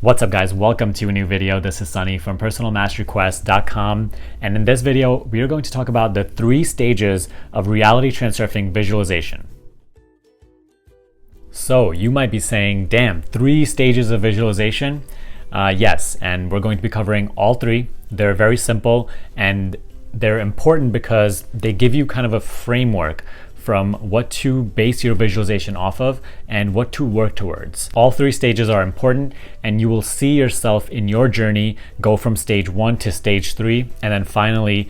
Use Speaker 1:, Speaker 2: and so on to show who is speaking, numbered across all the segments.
Speaker 1: What's up guys, welcome to a new video. This is Sunny from personalmasteryquest.com, and in this video we are going to talk about the 3 stages of reality transurfing visualization. So you might be saying, damn, 3 stages of visualization? Yes, and we're going to be covering all 3. They're very simple and they're important because they give you kind of a framework from what to base your visualization off of and what to work towards. All 3 stages are important, and you will see yourself in your journey go from stage 1 to stage 3, and then finally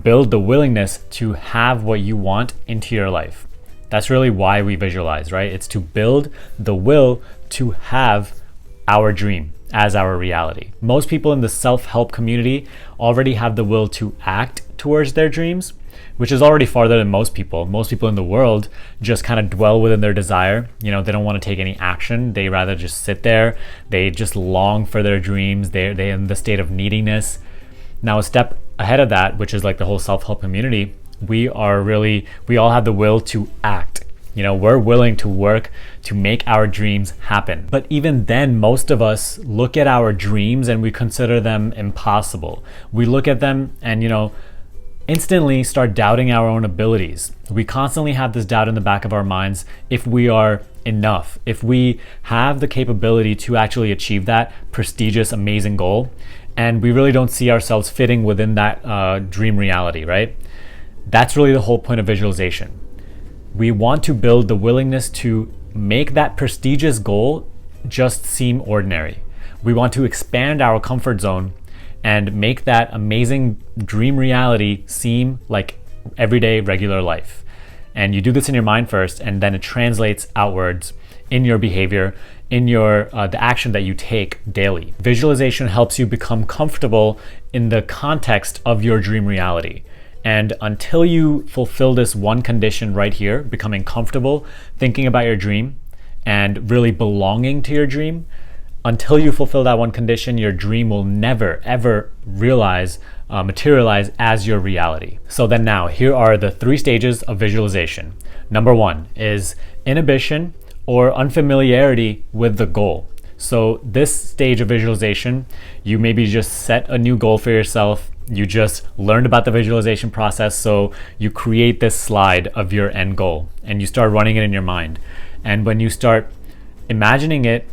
Speaker 1: build the willingness to have what you want into your life. That's really why we visualize, right? It's to build the will to have our dream as our reality. Most people in the self-help community already have the will to act towards their dreams, which is already farther than most people. Most people in the world just kind of dwell within their desire. You know, they don't want to take any action. They rather just sit there. They just long for their dreams. They're in the state of neediness. Now, a step ahead of that, which is like the whole self-help community, we all have the will to act. You know, we're willing to work to make our dreams happen. But even then, most of us look at our dreams and we consider them impossible. We look at them and, instantly start doubting our own abilities. We constantly have this doubt in the back of our minds if we are enough, if we have the capability to actually achieve that prestigious, amazing goal, and we really don't see ourselves fitting within that dream reality, right? That's really the whole point of visualization. We want to build the willingness to make that prestigious goal just seem ordinary. We want to expand our comfort zone and make that amazing dream reality seem like everyday regular life. And you do this in your mind first, and then it translates outwards in your behavior, in your the action that you take daily. Visualization helps you become comfortable in the context of your dream reality. And until you fulfill this one condition right here, becoming comfortable thinking about your dream and really belonging to your dream, until you fulfill that one condition, your dream will never, ever materialize as your reality. So then now, here are the 3 stages of visualization. Number 1 is inhibition or unfamiliarity with the goal. So this stage of visualization, you maybe just set a new goal for yourself. You just learned about the visualization process, so you create this slide of your end goal and you start running it in your mind. And when you start imagining it,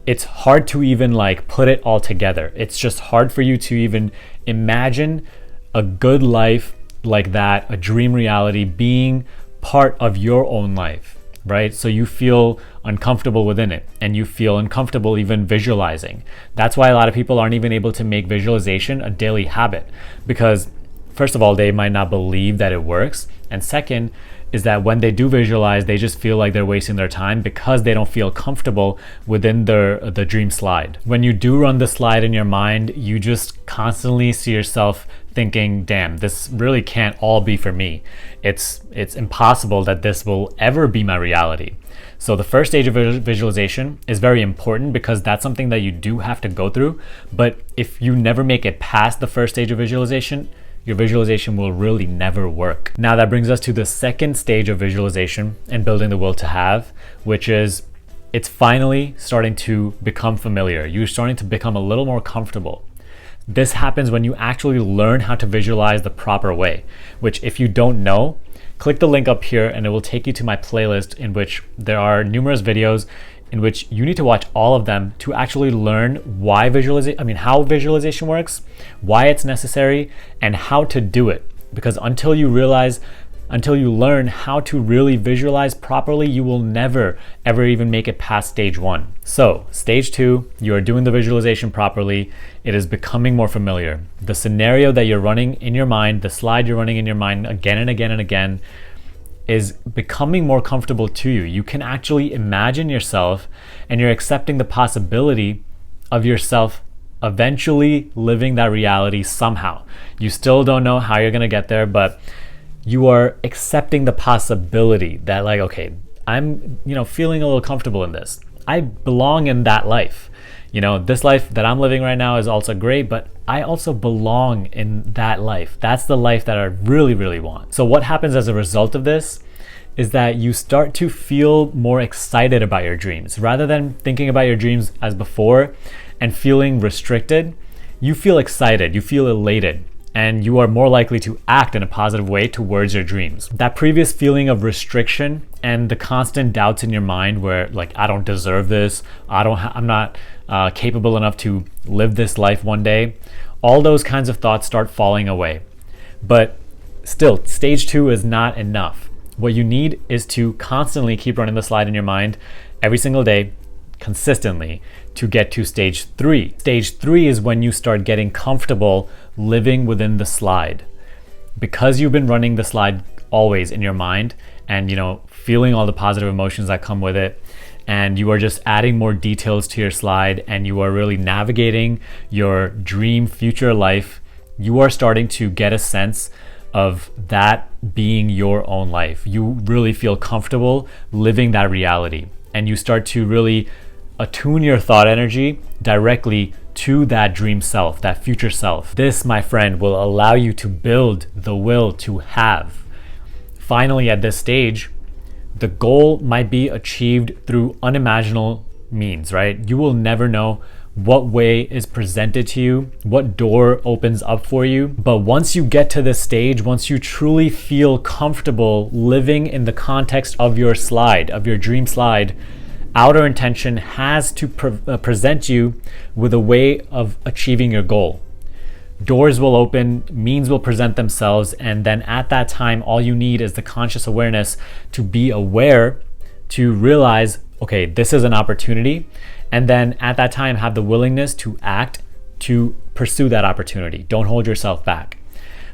Speaker 1: it's hard to even put it all together. It's just hard for you to even imagine a good life like that, a dream reality being part of your own life, right? So you feel uncomfortable within it, and you feel uncomfortable even visualizing. That's why a lot of people aren't even able to make visualization a daily habit, because first of all, they might not believe that it works, and second is that when they do visualize, they just feel like they're wasting their time because they don't feel comfortable within the dream slide. When you do run the slide in your mind, you just constantly see yourself thinking, damn, this really can't all be for me. It's impossible that this will ever be my reality. So the first stage of visualization is very important because that's something that you do have to go through. But if you never make it past the first stage of visualization, your visualization will really never work. Now that brings us to the second stage of visualization and building the will to have, which is it's finally starting to become familiar. You're starting to become a little more comfortable. This happens when you actually learn how to visualize the proper way, which if you don't know, click the link up here and it will take you to my playlist in which there are numerous videos in which you need to watch all of them to actually learn how visualization works, why it's necessary, and how to do it. Because until you learn how to really visualize properly, you will never, ever even make it past stage 1. So stage 2, you are doing the visualization properly. It is becoming more familiar. The scenario that you're running in your mind, the slide you're running in your mind again and again and again, is becoming more comfortable to you. You can actually imagine yourself, and you're accepting the possibility of yourself eventually living that reality somehow. You still don't know how you're gonna get there, but you are accepting the possibility that okay, I'm feeling a little comfortable in this. I belong in that life. This life that I'm living right now is also great, but I also belong in that life. That's the life that I really, really want. So what happens as a result of this is that you start to feel more excited about your dreams. Rather than thinking about your dreams as before and feeling restricted, you feel excited, you feel elated, and you are more likely to act in a positive way towards your dreams. That previous feeling of restriction and the constant doubts in your mind where like, I don't deserve this, I'm not capable enough to live this life one day, all those kinds of thoughts start falling away. But still, stage 2 is not enough. What you need is to constantly keep running the slide in your mind every single day, consistently, to get to stage 3. Stage 3 is when you start getting comfortable living within the slide. Because you've been running the slide always in your mind and, feeling all the positive emotions that come with it, and you are just adding more details to your slide, and you are really navigating your dream future life, you are starting to get a sense of that being your own life. You really feel comfortable living that reality, and you start to really attune your thought energy directly to that dream self, that future self. This, my friend, will allow you to build the will to have. Finally, at this stage, the goal might be achieved through unimaginable means, right? You will never know what way is presented to you, what door opens up for you. But once you get to this stage, once you truly feel comfortable living in the context of your slide, of your dream slide, outer intention has to present you with a way of achieving your goal. Doors will open, means will present themselves, and then at that time, all you need is the conscious awareness to be aware, to realize, okay, this is an opportunity, and then at that time, have the willingness to act, to pursue that opportunity. Don't hold yourself back.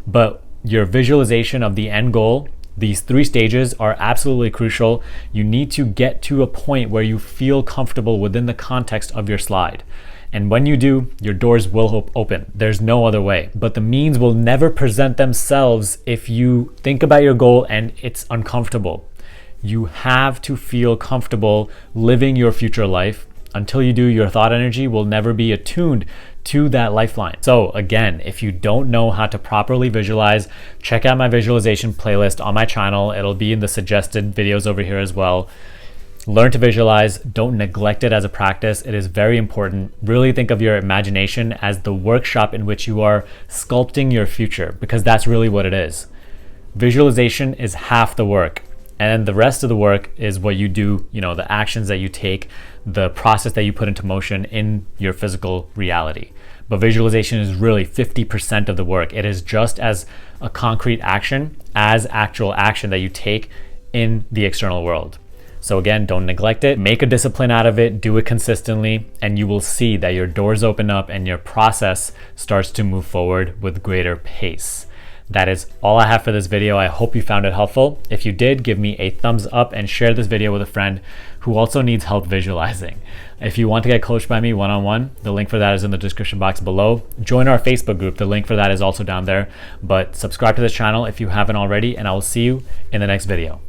Speaker 1: But your visualization of the end goal, these 3 stages are absolutely crucial. You need to get to a point where you feel comfortable within the context of your slide. And when you do, your doors will open. There's no other way. But the means will never present themselves if you think about your goal and it's uncomfortable. You have to feel comfortable living your future life. Until you do, your thought energy will never be attuned to that lifeline. So again, if you don't know how to properly visualize, check out my visualization playlist on my channel. It'll be in the suggested videos over here as well. Learn to visualize. Don't neglect it as a practice. It is very important. Really think of your imagination as the workshop in which you are sculpting your future, because that's really what it is. Visualization is half the work, and the rest of the work is what you do, the actions that you take, the process that you put into motion in your physical reality. But visualization is really 50% of the work. It is just as a concrete action as actual action that you take in the external world. So again, don't neglect it. Make a discipline out of it, do it consistently, and you will see that your doors open up and your process starts to move forward with greater pace. That is all I have for this video. I hope you found it helpful. If you did, give me a thumbs up and share this video with a friend who also needs help visualizing. If you want to get coached by me one-on-one, the link for that is in the description box below. Join our Facebook group. The link for that is also down there. But subscribe to this channel if you haven't already, and I will see you in the next video.